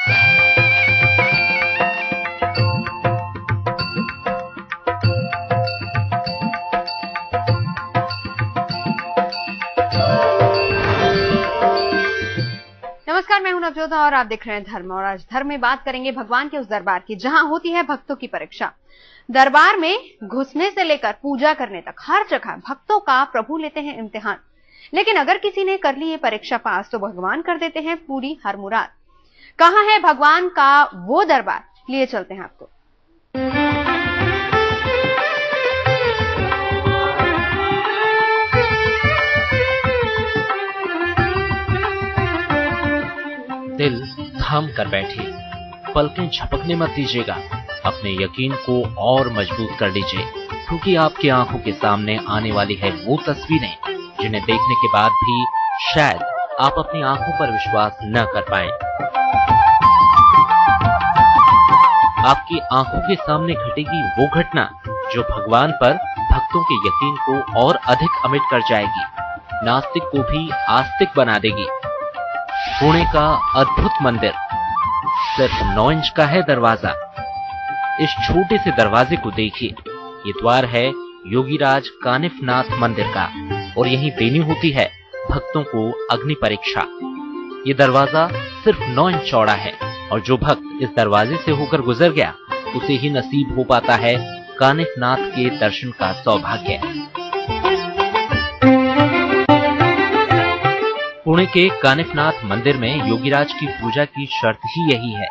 नमस्कार, मैं हूं नवजोधा और आप देख रहे हैं धर्म। और आज धर्म में बात करेंगे भगवान के उस दरबार की जहां होती है भक्तों की परीक्षा। दरबार में घुसने से लेकर पूजा करने तक हर जगह भक्तों का प्रभु लेते हैं इम्तिहान। लेकिन अगर किसी ने कर ली ये परीक्षा पास तो भगवान कर देते हैं पूरी हर मुराद। कहां है भगवान का वो दरबार, लिए चलते हैं आपको। दिल थाम कर बैठे, पलकें झपकने मत दीजिएगा। अपने यकीन को और मजबूत कर लीजिए, क्योंकि आपकी आंखों के सामने आने वाली है वो तस्वीरें जिन्हें देखने के बाद भी शायद आप अपनी आंखों पर विश्वास न कर पाएं। आपकी आंखों के सामने घटेगी वो घटना जो भगवान पर भक्तों के यकीन को और अधिक अमिट कर जाएगी, नास्तिक को भी आस्तिक बना देगी। पुणे का अद्भुत मंदिर, सिर्फ 9 इंच का है दरवाजा। इस छोटे से दरवाजे को देखिए, ये द्वार है योगीराज कानिफनाथ मंदिर का और यहीं देनी होती है भक्तों को अग्नि परीक्षा। ये दरवाजा सिर्फ 9 इंच चौड़ा है और जो भक्त इस दरवाजे से होकर गुजर गया उसे ही नसीब हो पाता है कानिफनाथ के दर्शन का सौभाग्य। पुणे के कानिफनाथ मंदिर में योगीराज की पूजा की शर्त ही यही है।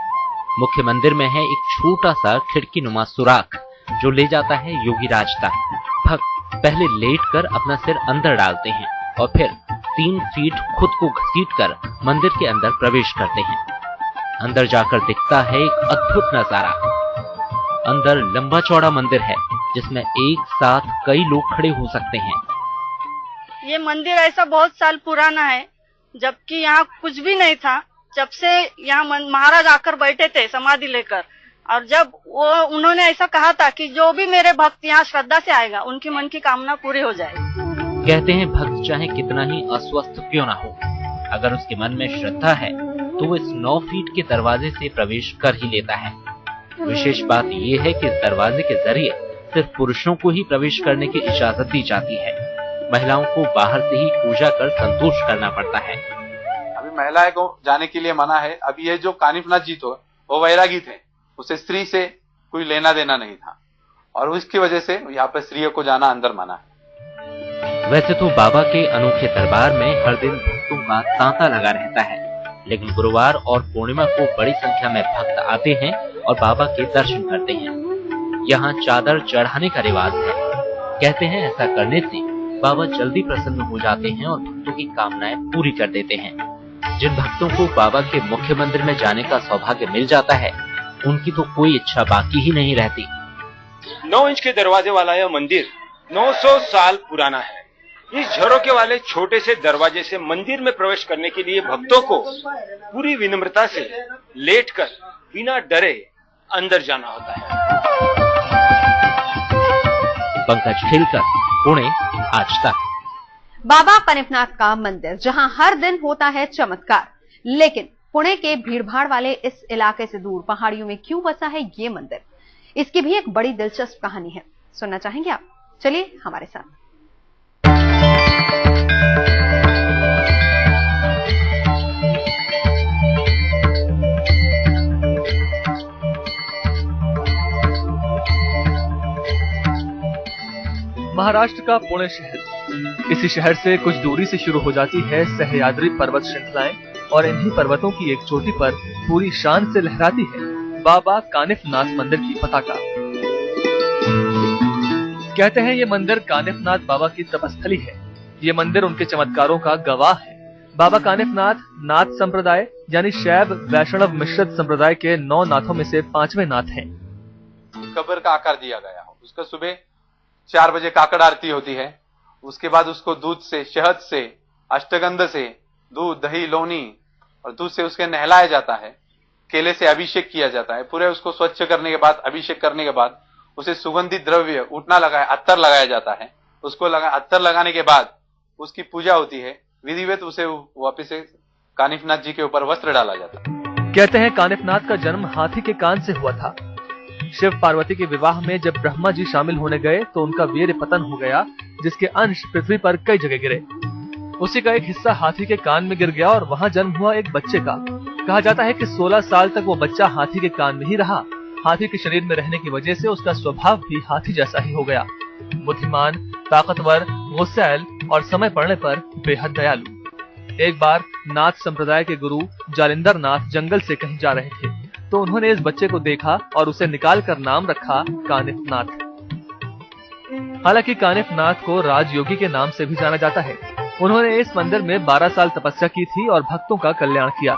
मुख्य मंदिर में है एक छोटा सा खिड़की नुमा सुराख जो ले जाता है योगीराज तक। भक्त पहले लेटकर अपना सिर अंदर डालते हैं और फिर 3 फीट खुद को घसीटकर मंदिर के अंदर प्रवेश करते हैं। अंदर जाकर दिखता है एक अद्भुत नजारा। अंदर लंबा चौड़ा मंदिर है जिसमें एक साथ कई लोग खड़े हो सकते हैं। ये मंदिर ऐसा बहुत साल पुराना है, जबकि यहाँ कुछ भी नहीं था। जब से यहाँ महाराज आकर बैठे थे समाधि लेकर, और जब उन्होंने ऐसा कहा था कि जो भी मेरे भक्त यहाँ श्रद्धा से आएगा उनकी मन की कामना पूरी हो जाएगी। कहते हैं भक्त चाहे कितना ही अस्वस्थ क्यों ना हो, अगर उसके मन में श्रद्धा है तो वो इस 9 फीट के दरवाजे से प्रवेश कर ही लेता है। विशेष बात ये है कि इस दरवाजे के जरिए सिर्फ पुरुषों को ही प्रवेश करने की इजाजत दी जाती है। महिलाओं को बाहर से ही पूजा कर संतोष करना पड़ता है। अभी महिलाएं को जाने के लिए मना है। अभी ये जो कानिफनाथ जी तो वो वैरागी थे, उसे स्त्री से कोई लेना देना नहीं था और उसकी वजह से यहाँ पे स्त्रियों को जाना अंदर मना है। वैसे तो बाबा के अनोखे दरबार में हर दिन भक्तों का तांता लगा रहता है, लेकिन गुरुवार और पूर्णिमा को बड़ी संख्या में भक्त आते हैं और बाबा के दर्शन करते हैं। यहाँ चादर चढ़ाने का रिवाज है। कहते हैं ऐसा करने से बाबा जल्दी प्रसन्न हो जाते हैं और भक्तों की कामनाएं पूरी कर देते हैं। जिन भक्तों को बाबा के मुख्य मंदिर में जाने का सौभाग्य मिल जाता है उनकी तो कोई इच्छा बाकी ही नहीं रहती। 9 इंच के दरवाजे वाला यह मंदिर 900 साल पुराना है। इस झरोके वाले छोटे से दरवाजे से मंदिर में प्रवेश करने के लिए भक्तों को पूरी विनम्रता से लेटकर बिना डरे अंदर जाना होता है। पंकज खिलकर, पुणे, आज तक। बाबा कानिफनाथ का मंदिर जहां हर दिन होता है चमत्कार, लेकिन पुणे के भीड़भाड़ वाले इस इलाके से दूर पहाड़ियों में क्यों बसा है ये मंदिर? इसकी भी एक बड़ी दिलचस्प कहानी है। सुनना चाहेंगे आप? चलिए हमारे साथ। महाराष्ट्र का पुणे शहर, इसी शहर से कुछ दूरी से शुरू हो जाती है सह्याद्री पर्वत श्रृंखलाएं और इन्हीं पर्वतों की एक चोटी पर पूरी शान से लहराती है बाबा कानिफनाथ मंदिर की पताका। कहते हैं ये मंदिर कानिफनाथ बाबा की तपस्थली है। ये मंदिर उनके चमत्कारों का गवाह है। बाबा कानिफनाथ नाथ संप्रदाय यानी शैव वैष्णव मिश्रित संप्रदाय के 9 नाथों में से 5वें नाथ हैं। कब्र का आकार दिया गया हो, उसका सुबह 4 बजे काकड़ आरती होती है। उसके बाद उसको दूध से, शहद से, अष्टगंध से, दूध, दही, लोनी और दूध से उसके नहलाया जाता है। केले से अभिषेक किया जाता है। पूरे उसको स्वच्छ करने के बाद, अभिषेक करने के बाद उसे सुगंधित द्रव्य उठना लगाया, अत्तर लगाया जाता है। उसको अत्तर लगाने के बाद उसकी पूजा होती है। विधिवत उसे वापिस से कानिफनाथ जी के ऊपर वस्त्र डाला जाता है। कहते हैं कानिफनाथ का जन्म हाथी के कान से हुआ था। शिव पार्वती के विवाह में जब ब्रह्मा जी शामिल होने गए तो उनका वीर्य पतन हो गया, जिसके अंश पृथ्वी पर कई जगह गिरे। उसी का एक हिस्सा हाथी के कान में गिर गया और वहां जन्म हुआ एक बच्चे का। कहा जाता है कि 16 साल तक वो बच्चा हाथी के कान में ही रहा। हाथी के शरीर में रहने की वजह से उसका स्वभाव भी हाथी जैसा ही हो गया, बुद्धिमान, ताकतवर, गुस्सैल और समय पड़ने पर बेहद दयालु। एक बार नाथ संप्रदाय के गुरु जालिंदर नाथ जंगल से कहीं जा रहे थे तो उन्होंने इस बच्चे को देखा और उसे निकालकर नाम रखा कानिफनाथ। हालांकि कानिफनाथ को राजयोगी के नाम से भी जाना जाता है। उन्होंने इस मंदिर में 12 साल तपस्या की थी और भक्तों का कल्याण किया।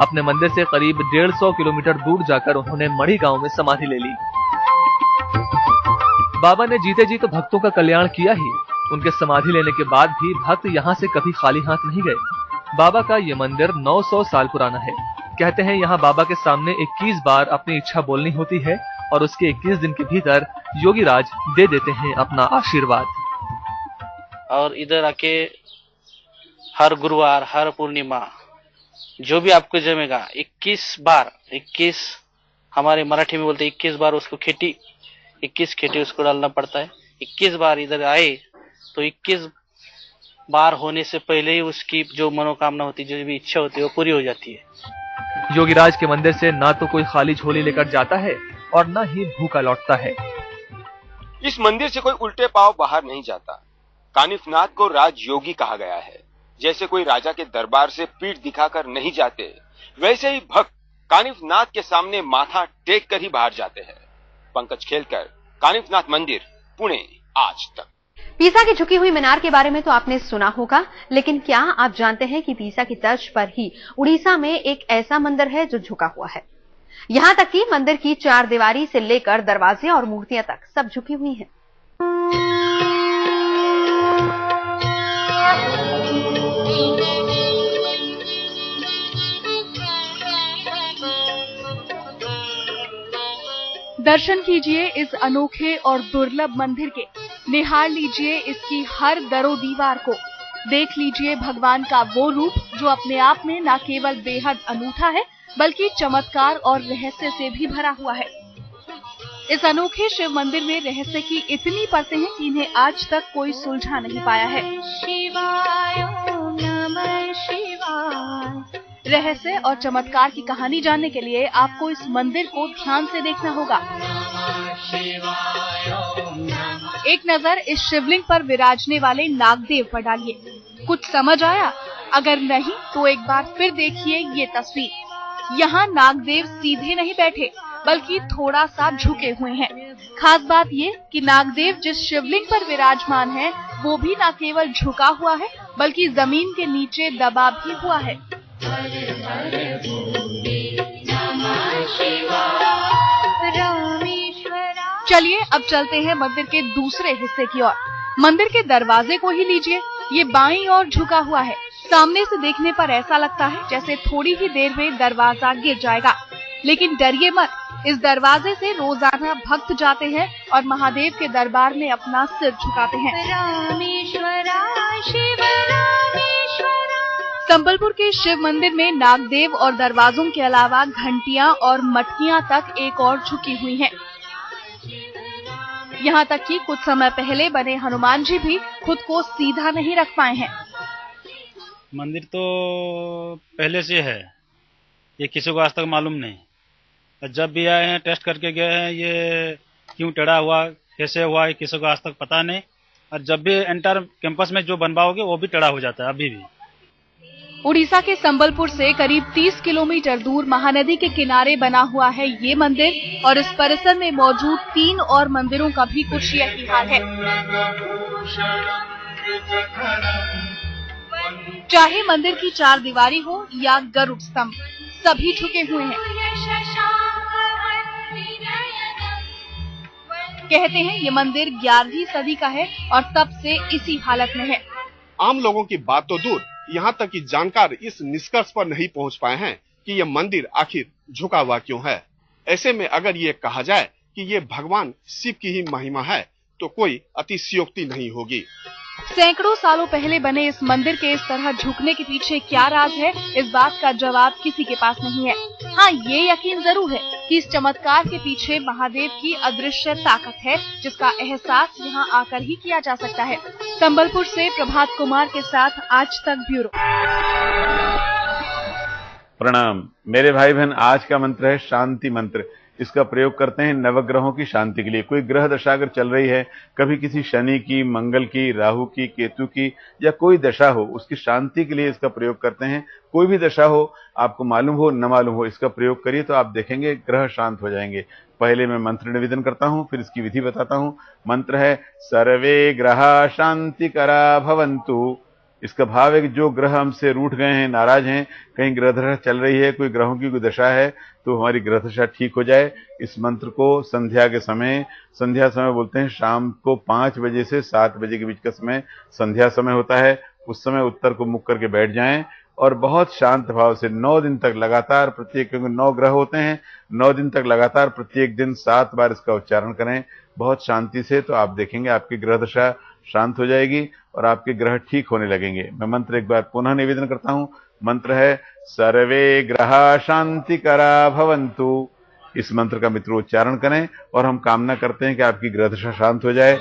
अपने मंदिर से करीब 150 किलोमीटर दूर जाकर उन्होंने मढ़ी गांव में समाधि ले ली। बाबा ने जीते जी तो भक्तों का कल्याण किया ही, उनके समाधि लेने के बाद भी भक्त यहाँ से कभी खाली हाथ नहीं गए। बाबा का ये मंदिर 900 साल पुराना है। कहते हैं यहाँ बाबा के सामने 21 बार अपनी इच्छा बोलनी होती है और उसके 21 दिन के भीतर योगी राज दे देते हैं अपना आशीर्वाद। और इधर आके हर गुरुवार, हर पूर्णिमा जो भी आपको जमेगा 21 बार, 21 हमारे मराठी में बोलते 21 बार उसको खेती 21 खेती उसको डालना पड़ता है। 21 बार इधर आए तो 21 बार होने से पहले ही उसकी जो मनोकामना होती है, जो भी इच्छा होती है वो पूरी हो जाती है। योगीराज के मंदिर से ना तो कोई खाली झोली लेकर जाता है और ना ही भूखा लौटता है। इस मंदिर से कोई उल्टे पांव बाहर नहीं जाता। कानिफनाथ को राजयोगी कहा गया है। जैसे कोई राजा के दरबार से पीठ दिखाकर नहीं जाते, वैसे ही भक्त कानिफनाथ के सामने माथा टेक कर ही बाहर जाते हैं। पंकज खेलकर, कानिफनाथ मंदिर, पुणे, आज तक। पीसा की झुकी हुई मीनार के बारे में तो आपने सुना होगा, लेकिन क्या आप जानते हैं कि पीसा की तर्ज पर ही उड़ीसा में एक ऐसा मंदिर है जो झुका हुआ है। यहां तक कि मंदिर की 4 दीवारी से लेकर दरवाजे और मूर्तियां तक सब झुकी हुई हैं। दर्शन कीजिए इस अनोखे और दुर्लभ मंदिर के, निहार लीजिए इसकी हर दरो दीवार को, देख लीजिए भगवान का वो रूप जो अपने आप में न केवल बेहद अनूठा है बल्कि चमत्कार और रहस्य से भी भरा हुआ है। इस अनोखे शिव मंदिर में रहस्य की इतनी परतें हैं कि इन्हें आज तक कोई सुलझा नहीं पाया है। शिवाय ओम नमः शिवाय। रहस्य और चमत्कार की कहानी जानने के लिए आपको इस मंदिर को ध्यान से देखना होगा। एक नजर इस शिवलिंग पर विराजने वाले नागदेव पर डालिए। कुछ समझ आया? अगर नहीं तो एक बार फिर देखिए ये तस्वीर। यहाँ नागदेव सीधे नहीं बैठे बल्कि थोड़ा सा झुके हुए हैं। खास बात ये कि नागदेव जिस शिवलिंग पर विराजमान है वो भी न केवल झुका हुआ है बल्कि जमीन के नीचे दबा भी हुआ है। चलिए अब चलते हैं मंदिर के दूसरे हिस्से की ओर। मंदिर के दरवाजे को ही लीजिए, ये बाईं ओर झुका हुआ है। सामने से देखने पर ऐसा लगता है जैसे थोड़ी ही देर में दरवाजा गिर जाएगा, लेकिन डरिए मत, इस दरवाजे से रोजाना भक्त जाते हैं और महादेव के दरबार में अपना सिर झुकाते हैं। संबलपुर के शिव मंदिर में नागदेव और दरवाजों के अलावा घंटियां और मटकियां तक एक और झुकी हुई हैं। यहाँ तक कि कुछ समय पहले बने हनुमान जी भी खुद को सीधा नहीं रख पाए हैं। मंदिर तो पहले से है, ये किसी को आज तक मालूम नहीं। जब भी आए हैं टेस्ट करके गए हैं, ये क्यों टेढ़ा हुआ, कैसे हुआ, ये किसी को आज तक पता नहीं। और जब भी एंटर कैंपस में जो बनवाओगे वो भी टेढ़ा हो जाता है अभी भी। उड़ीसा के संबलपुर से करीब 30 किलोमीटर दूर महानदी के किनारे बना हुआ है ये मंदिर और इस परिसर में मौजूद 3 और मंदिरों का भी कुछ यही हाल है। चाहे मंदिर की 4 दीवारी हो या गरुड़ स्तंभ, सभी झुके हुए हैं। कहते हैं ये मंदिर 11वीं सदी का है और तब से इसी हालत में है। आम लोगों की बात तो दूर, यहाँ तक कि जानकार इस निष्कर्ष पर नहीं पहुँच पाए हैं कि यह मंदिर आखिर झुका हुआ क्यों है। ऐसे में अगर ये कहा जाए कि ये भगवान शिव की ही महिमा है तो कोई अतिशयोक्ति नहीं होगी। सैकड़ों सालों पहले बने इस मंदिर के इस तरह झुकने के पीछे क्या राज है, इस बात का जवाब किसी के पास नहीं है। हाँ, ये यकीन जरूर है कि इस चमत्कार के पीछे महादेव की अदृश्य ताकत है, जिसका एहसास यहाँ आकर ही किया जा सकता है। संबलपुर से प्रभात कुमार के साथ आज तक ब्यूरो। प्रणाम मेरे भाई बहन। आज का मंत्र है शांति मंत्र। इसका प्रयोग करते हैं नवग्रहों की शांति के लिए। कोई ग्रह दशा अगर चल रही है, कभी किसी शनि की, मंगल की, राहु की, केतु की या कोई दशा हो, उसकी शांति के लिए इसका प्रयोग करते हैं। कोई भी दशा हो, आपको मालूम हो न मालूम हो, इसका प्रयोग करिए तो आप देखेंगे ग्रह शांत हो जाएंगे। पहले मैं मंत्र निवेदन करता हूं, फिर इसकी विधि बताता हूं। मंत्र है सर्वे ग्रहा शांतिकरा भवन्तु। इसका भाव है कि जो ग्रह हमसे रूठ गए हैं, नाराज हैं, कहीं ग्रह दशा चल रही है, कोई ग्रहों की कोई दशा है, तो हमारी ग्रह दशा ठीक हो जाए। इस मंत्र को संध्या के समय, संध्या समय बोलते हैं शाम को 5 बजे से 7 बजे के बीच का समय संध्या समय होता है। उस समय उत्तर को मुख करके बैठ जाएं और बहुत शांत भाव से 9 दिन तक लगातार, प्रत्येक, क्योंकि 9 ग्रह होते हैं, 9 दिन तक लगातार प्रत्येक दिन 7 बार इसका उच्चारण करें बहुत शांति से। तो आप देखेंगे आपकी ग्रह दशा शांत हो जाएगी और आपके ग्रह ठीक होने लगेंगे। मैं मंत्र एक बार पुनः निवेदन करता हूं। मंत्र है सर्वे ग्रहा शांतिकरा भवन्तु। इस मंत्र का मित्रों उच्चारण करें और हम कामना करते हैं कि आपकी ग्रह दशा शांत हो जाए।